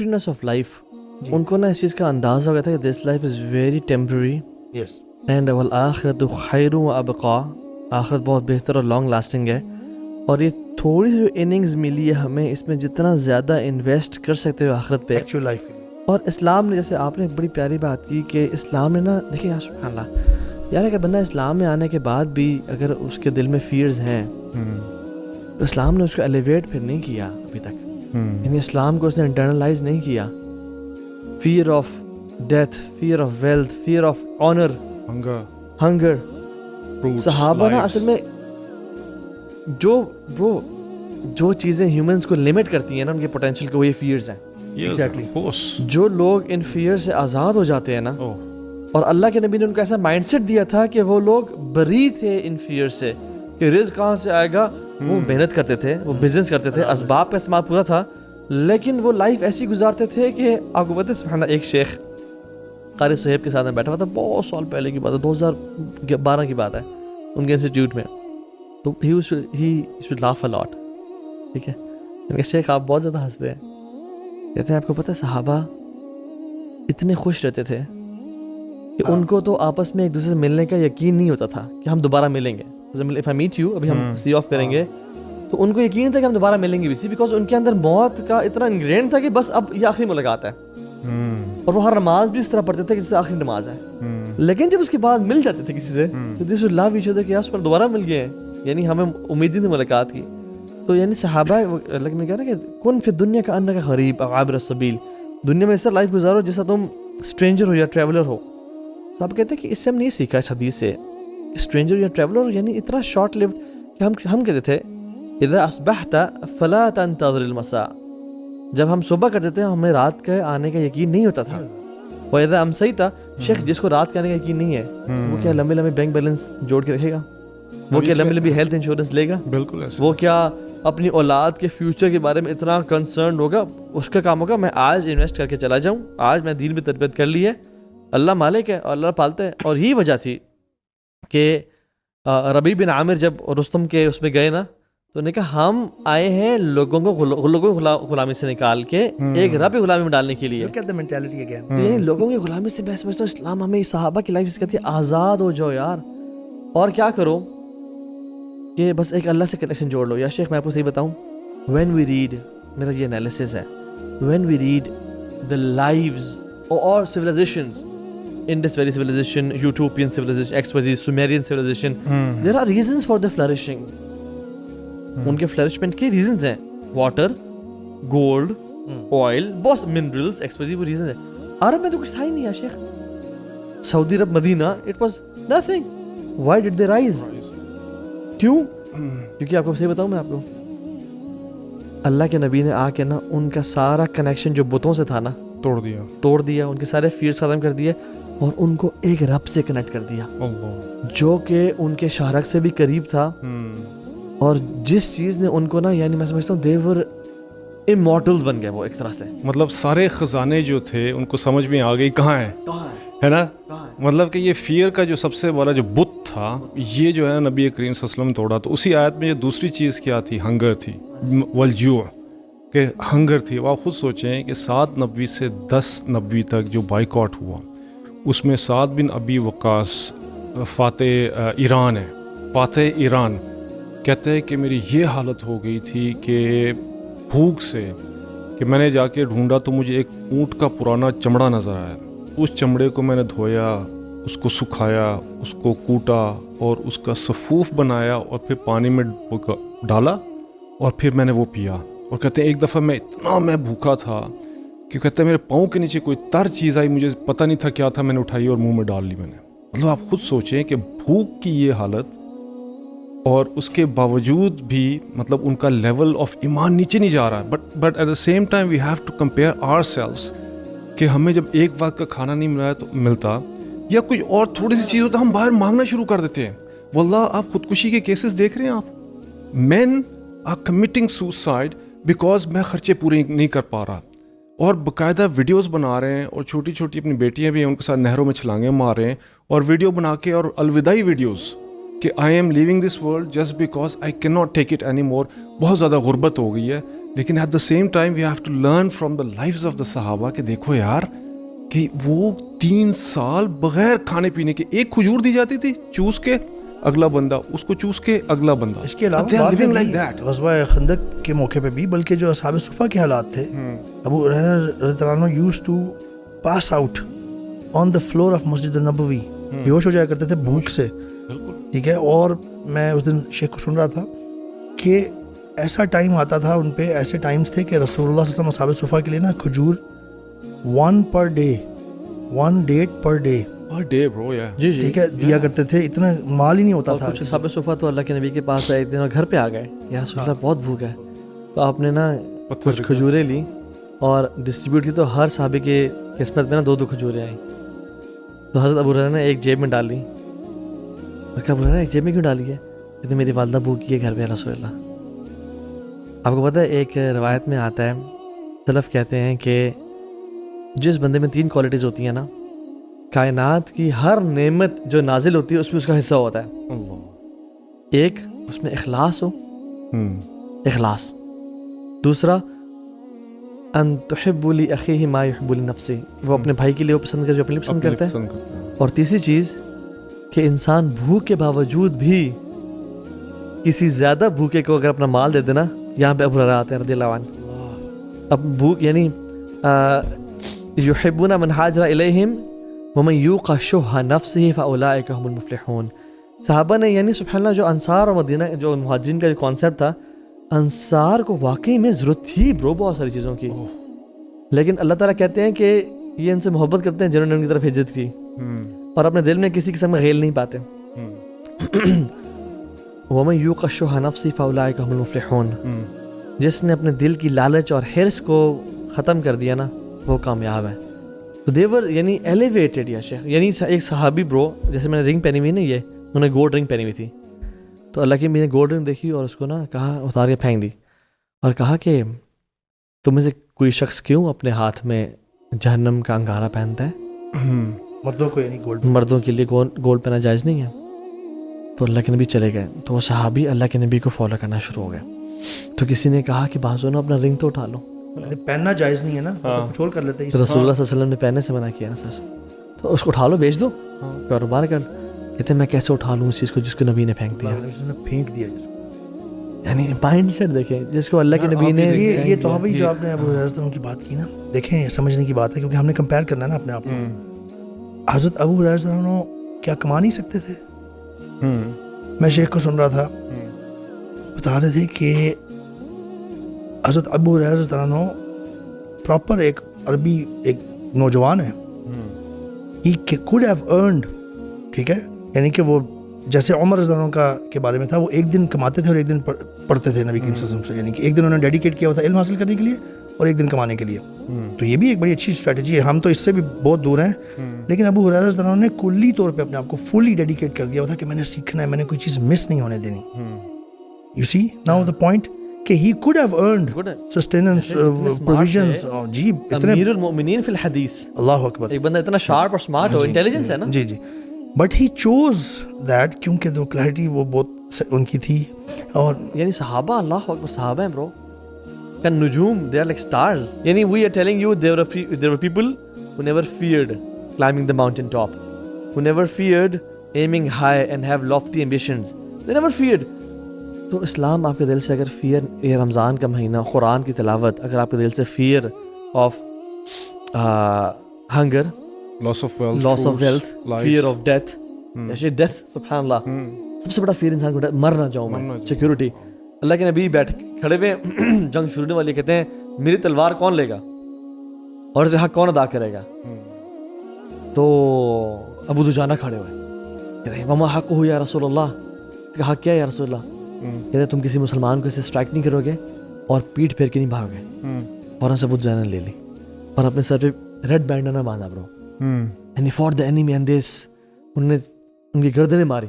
shortness of life. ان کو نا اس چیز کا اندازہ ہو گیا تھا کہ this life is very temporary and والآخرۃ خیر و ابقا، آخرت بہت بہتر اور لانگ لاسٹنگ ہے. اور یہ تھوڑی سی جو اننگز ملی ہے ہمیں، اس میں جتنا زیادہ انویسٹ کر سکتے ہو آخرت پہ ایکچوئل لائف کے لیے. اور اسلام نے، جیسے آپ نے بڑی پیاری بات کی کہ اسلام نے نا، دیکھیں یار سبحان اللہ یار، اگر بندہ اسلام میں آنے کے بعد بھی اگر اس کے دل میں فیئرز ہیں تو اسلام نے اس کو ایلیویٹ پھر نہیں کیا ابھی تک. یعنی اسلام کو اس نے انٹرنلائز نہیں کیا. Fair of death, fear of wealth, fear of honour, hunger. صحابہ نا اصل میں جو چیزیں ہیومنس کو لمٹ کرتی ہیں نا ان کے پوٹینشیل کو، وہ یہ فیئرز ہیں. جو لوگ ان فیئر سے آزاد ہو جاتے ہیں نا، اور اللہ کے نبی نے ان کو ایسا مائنڈ سیٹ دیا تھا کہ وہ لوگ بری تھے ان فیئر سے کہ رزق کہاں سے آئے گا. وہ محنت کرتے تھے، وہ بزنس کرتے تھے، اسباب کا استعمال پورا تھا، لیکن وہ لائف ایسی گزارتے تھے کہ آپ کو پتہ ہے سبحان اللہ، ایک شیخ قاری صہیب کے ساتھ میں بیٹھا ہوا تھا، بہت سال پہلے کی بات ہے، 2012 کی بات ہے، ان کے انسٹیٹیوٹ میں. تو ہی شوڈ لاف اے لاٹ. ٹھیک ہے، ان کے شیخ آپ بہت زیادہ ہنستے ہیں. کہتے ہیں آپ کو پتہ ہے صحابہ اتنے خوش رہتے تھے کہ ان کو تو آپس میں ایک دوسرے سے ملنے کا یقین نہیں ہوتا تھا کہ ہم دوبارہ ملیں گے. if I meet you، ابھی ہم سی آف کریں گے تو ان کو یقین تھا کہ ہم دوبارہ ملیں گے بھی، بیکاز ان کے اندر موت کا اتنا انگرین تھا کہ بس اب یہ آخری ملاقات ہے. اور وہ ہر نماز بھی اس طرح پڑھتے تھے کہ جس سے آخری نماز ہے. لیکن جب اس کے بعد مل جاتے تھے کسی سے تو they should love each other کہ یار پر دوبارہ مل گئے ہیں، یعنی ہمیں امید نہیں تھی ملاقات کی. تو یعنی صحابہ لگ میں کہہ رہا کہ کن فی دنیا کا انک غریب عابر السبیل، دنیا میں اس طرح لائف گزارو جیسا تم اسٹرینجر ہو یا ٹریولر ہو. تو آپ کہتے ہیں کہ اس سے ہم نہیں سیکھا اس حدیث سے اسٹرینجر یا ٹریولر یعنی اتنا شارٹ لیوڈ کہ ہم کہتے تھے اذا اصبحت فلا تنتظر المساء، جب ہم صبح کرتے تھے ہمیں رات کے آنے کا یقین نہیں ہوتا تھا. واذا امسیت، شیخ جس کو رات کے آنے کا یقین نہیں ہے وہ کیا لمبے لمبے بینک بیلنس جوڑ کے رکھے گا؟ وہ کیا لمبی لمبی ہیلتھ انشورنس لے گا؟ بالکل. وہ کیا اپنی اولاد کے فیوچر کے بارے میں اتنا کنسرنڈ ہوگا؟ اس کا کام ہوگا میں آج انویسٹ کر کے چلا جاؤں، آج میں دین میں تربیت کر لی ہے، اللہ مالک ہے اور اللہ پالتا ہے. اور یہی وجہ تھی کہ ربیع بن عامر جب رستم کے اس میں گئے نا تو انہوں نے کہا ہم آئے ہیں لوگوں کو غلامی سے نکال کے ایک رب غلامی میں ڈالنے کے لیے. یعنی لوگوں کی غلامی سے میں سمجھتا ہوں اسلام ہمیں صحابہ کی لائف سے کہتی ہے آزاد ہو جاؤ یار، اور کیا کرو کہ بس ایک اللہ سے کنیکشن جوڑ لو. یا شیخ میں آپ کو صحیح بتاؤں، وین وی ریڈ، میرا یہ انالیسس ہے، when we read the lives اور civilizations Indus Valley civilization, Utopian civilization, XYZ, Sumerian civilization, there are reasons for their flourishing. ان کے فلرشمنٹ کے ریزنز ہیں، واٹر، گولڈ، آئل، بہت منرلز، XYZ وہ ریزنز ہیں. عرب میں تو کچھ تھا ہی نہیں ہے شیخ. سعودی عرب، مدینہ، it was nothing. Why did they rise? کیوں؟ کیونکہ آپ کو صحیح بتاؤں میں آپ کو، اللہ کے نبی نے آ کے نا ان کا سارا کنیکشن جو بتوں سے تھا نا توڑ دیا، ان کے سارے فیئرز ختم کر دیے اور ان کو ایک رب سے کنیکٹ کر دیا جو کہ ان کے شارک سے بھی قریب تھا. اور جس چیز نے ان کو نا، یعنی میں سمجھتا ہوں دیور امورٹلز بن گئے وہ ایک طرح سے. مطلب سارے خزانے جو تھے ان کو سمجھ میں آ گئی کہاں ہے نا. مطلب کہ یہ فیئر کا جو سب سے بڑا جو بت تھا یہ جو ہے نبی کریم صلی اللہ علیہ وسلم توڑا. تو اسی آیت میں یہ دوسری چیز کیا تھی؟ ہنگر تھی، والجوع، کہ ہنگر تھی. وہ آپ خود سوچیں کہ 7 نبوی سے 10 نبوی تک جو بائیکاٹ ہوا اس میں سعد بن ابی وقاص فاتح ایران ہے، فاتح ایران کہتے ہیں کہ میری یہ حالت ہو گئی تھی کہ بھوک سے کہ میں نے جا کے ڈھونڈا تو مجھے ایک اونٹ کا پرانا چمڑا نظر آیا. اس چمڑے کو میں نے دھویا، اس کو سکھایا، اس کو کوٹا اور اس کا صفوف بنایا اور پھر پانی میں ڈالا اور پھر میں نے وہ پیا. اور کہتے ہیں ایک دفعہ میں بھوکا تھا کہ کہتے ہیں میرے پاؤں کے نیچے کوئی تر چیز آئی، مجھے پتہ نہیں تھا کیا تھا، میں نے اٹھائی اور منہ میں ڈال لی میں نے. مطلب آپ خود سوچیں کہ بھوک کی یہ حالت اور اس کے باوجود بھی مطلب ان کا لیول آف ایمان نیچے نہیں جا رہا. But at the same time we have to compare ourselves کہ ہمیں جب ایک وقت کا کھانا نہیں ملتا یا کوئی اور تھوڑی سی چیز ہوتا ہم باہر مانگنا شروع کر دیتے ہیں. واللہ آپ خودکشی کے کیسز دیکھ رہے ہیں، آپ مین آر کمٹنگ سوسائڈ بیکاز میں خرچے پورے نہیں کر پا رہا، اور باقاعدہ ویڈیوز بنا رہے ہیں، اور چھوٹی چھوٹی اپنی بیٹیاں بھی ہیں ان کے ساتھ نہروں میں چھلانگیں مار رہے ہیں اور ویڈیو بنا کے، اور الوداعی ویڈیوز کہ I am leaving this world just because I can not take it any more. بہت زیادہ غربت ہو گئی ہے. لیکن at the same time we have to learn from the lives of the Sahaba کہ دیکھو یار کہ وہ 3 سال بغیر کھانے پینے کے، ایک کھجور دی جاتی تھی چوس کے، اگلا بندہ اس کو چوس کے، اگلا بندہ. اس کے علاوہ غزوہ خندق کے موقع پہ بھی، بلکہ جو اصحاب صفہ کے حالات تھے، ابو ہریرہ رضی اللہ عنہ used to pass out on the floor of Masjid al-Nabawi, بے ہوش ہو جایا کرتے تھے بھوک سے. ٹھیک ہے. اور میں اس دن شیخ کو سن رہا تھا کہ ایسا ٹائم آتا تھا ان پہ، ایسے ٹائمز تھے کہ رسول اللہ صلی اللہ علیہ وسلم اصحاب صفہ کے لیے نا کھجور 1 per day 1 date per day bro. جی ٹھیک ہے دیا کرتے تھے. اتنا مال ہی نہیں ہوتا تھا. کچھ اصحاب صفہ تو اللہ کے نبی کے پاس آئے ایک دن اور گھر پہ آ گئے، یا رسول اللہ بہت بھوک ہے، تو آپ نے نا کچھ کھجوریں لی اور ڈسٹریبیوٹ کی، تو ہر صحابی کے قسمت میں نا 2 کھجوریں آئیں. تو حضرت ابو ہریرہ نے ایک جیب میں ڈال لی. اور کہا ابو ہریرہ ایک جیب میں کیوں ڈالی ہے؟ کہتے میری والدہ بھوکی ہے گھر پہ رسول اللہ. آپ کو پتہ ہے ایک روایت میں آتا ہے، سلف کہتے ہیں کہ جس بندے میں 3 کوالٹیز ہوتی ہیں نا، کائنات کی ہر نعمت جو نازل ہوتی ہے اس میں اس کا حصہ ہوتا ہے. ایک اس میں اخلاص ہو، اخلاص. دوسرا ان تحب لاخیہ ما یحب لنفسہ، وہ اپنے بھائی کے لیے وہ پسند کرے جو اپنے لیے پسند کرتا ہے. اور تیسری چیز کہ انسان بھوک کے باوجود بھی کسی زیادہ بھوکے کو اگر اپنا مال دے دینا، یہاں پہ ابو ہریرہ آتے ہیں رضی اللہ عنہ. اب بھوک یعنی یحبون من ہاجر الیہم ومن یوق شح نفسہ فاولئک هم المفلحون. صحابہ نے یعنی سبحان اللہ جو انصار اور مدینہ جو مہاجرین کا جو کانسیپٹ تھا، انصار کو واقعی میں ضرورت تھی برو بہت ساری چیزوں کی، لیکن اللہ تعالیٰ کہتے ہیں کہ یہ ان سے محبت کرتے ہیں جنہوں نے ان کی طرف ہجرت کی اور اپنے دل میں کسی قسم کا غیل نہیں پاتے. وَمَن يُوقَ شُحَّ نَفْسِهِ فَأُولَٰئِكَ هُمُ الْمُفْلِحُونَ. جس نے اپنے دل کی لالچ اور حرص کو ختم کر دیا نا وہ کامیاب ہے. تو دیور یعنی ایلیویٹڈ یا شیخ، یعنی ایک صحابی برو، جیسے میں نے رنگ پہنی ہوئی نا، یہ انہوں نے گولڈ رنگ پہنی ہوئی تھی، تو اللہ کی میں نے گولڈ رنگ دیکھی اور اس کو نا کہا، اتار کے پھینک دی اور کہا کہ تم میں سے کوئی شخص کیوں اپنے ہاتھ میں جہنم کا انگارہ پہنتا ہے؟ مردوں کو یعنی گولڈ، مردوں کے لیے گولڈ پہنا جائز نہیں ہے. تو اللہ کے نبی چلے گئے، تو وہ صحابی اللہ کے نبی کو فالو کرنا شروع ہو گئے. تو کسی نے کہا کہ بازو نا اپنا رنگ تو اٹھا لو، پہننا جائز نہیں ہے نا، کچھ اور کر لیتے ہیں. تو رسول اللہ صلی اللہ علیہ وسلم نے پہننے سے منع کیا نا سر، تو اس کو اٹھا لو، بیچ دو، کاروبار کر. کہتے ہیں میں کیسے اٹھا لوں اس چیز کو جس کو نبی نے پھینک دیا، پھینک دیا. یعنی مائنڈ سیٹ دیکھیں جس کو اللہ کے نبی نے. یہ تو بھائی جو آپ نے ابو ہریرہ کی بات کی نا، دیکھیں سمجھنے کی بات ہے، کیونکہ ہم نے کمپیئر کرنا ہے نا اپنے آپ کو. حضرت ابو ہریرہ کیا کما نہیں سکتے تھے؟ میں شیخ کو سن رہا تھا، بتا رہے تھے کہ حضرت ابو ہریرہ پراپر ایک عربی ایک نوجوان ہے. He could have earned، ٹھیک ہے، یعنی کہ وہ جیسے عمر رضی اللہ عنہ کا کے بارے میں تھا، وہ ایک دن کماتے تھے اور ایک دن پڑھتے تھے نبی کریم صلی اللہ علیہ وسلم سے، یعنی کہ ایک دن انہوں نے ڈیڈیکیٹ کیا ہوا تھا علم حاصل کرنے کے لیے اور ایک دن کمانے کے لیے. تو یہ بھی ایک بڑی اچھی اسٹریٹجی ہے. ہم تو اس سے بھی بہت دور ہیں، لیکن ابو ہریرہ رضی اللہ عنہ نے کلی طور پہ اپنے آپ کو فلی ڈیڈیکیٹ کر دیا ہوا تھا کہ میں نے سیکھنا ہے، میں نے کوئی چیز مس نہیں ہونے دینی. You see now the point کہ he could have earned sustenance provisions. جی اتنے امیر المؤمنین فی الحدیث، اللہ اکبر، ایک بندہ اتنا شارپ اور سمارٹ ہو، انٹیلیجنس ہے نا. جی جی. بٹ ہی چوز دیٹ، کیونکہ جو کلیئرٹی وہ بہت ان کی تھی. اور یعنی صحابہ، اللہ اکبر، صحابہ ہیں برو نجوم، they are like stars. یعنی we are telling you there were people who never feared climbing the mountain top, who never feared aiming high and have lofty ambitions. They never feared. تو اسلام آپ کے دل سے اگر فیئر، یہ رمضان کا مہینہ، قرآن کی تلاوت، اگر آپ کے دل سے fear of hunger, loss of wealth, fear of death, death سبحان اللہ، سب سے بڑا فیئر انسان کو مر نہ جاؤں میں، سیکیورٹی. اللہ کے نبی بیٹھ کھڑے ہوئے، جنگ شروع ہونے والی، کہتے ہیں میری تلوار کون لے گا اور اسے حق کون ادا کرے گا؟ تو ابو دجانہ کھڑے ہوئے، کہتے ہیں وما حق ہو یا رسول اللہ. حق کیا ہے یا رسول اللہ؟ کہتے تم کسی مسلمان کو اسے اسٹرائک نہیں کرو گے اور پیٹھ پھیر کے نہیں بھاگو گے. اور ابو دجانہ لے لی اور اپنے سر پہ ریڈ بینڈ نہ باندھا برو، and for the enemy and this, انہوں نے ان کی گردنیں ماری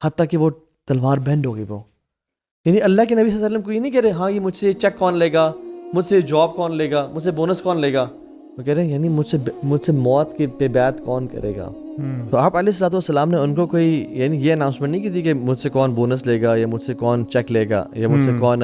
حتیٰ کہ وہ تلوار بینڈ ہو گئی برو. یعنی اللہ کے نبی صلی اللہ علیہ وسلم کو یہ نہیں کہہ رہے ہاں یہ مجھ سے چیک کون لے گا، مجھ سے جاب کون لے گا، مجھ سے بونس کون لے گا. وہ کہہ رہے ہیں یعنی مجھ سے موت کے پہ بیعت کون کرے گا. تو آپ علیہ الصلوۃ والسلام نے ان کو کوئی یعنی یہ اناؤنسمنٹ نہیں کی تھی کہ مجھ سے کون بونس لے گا یا مجھ سے کون چیک لے گا یا مجھ سے کون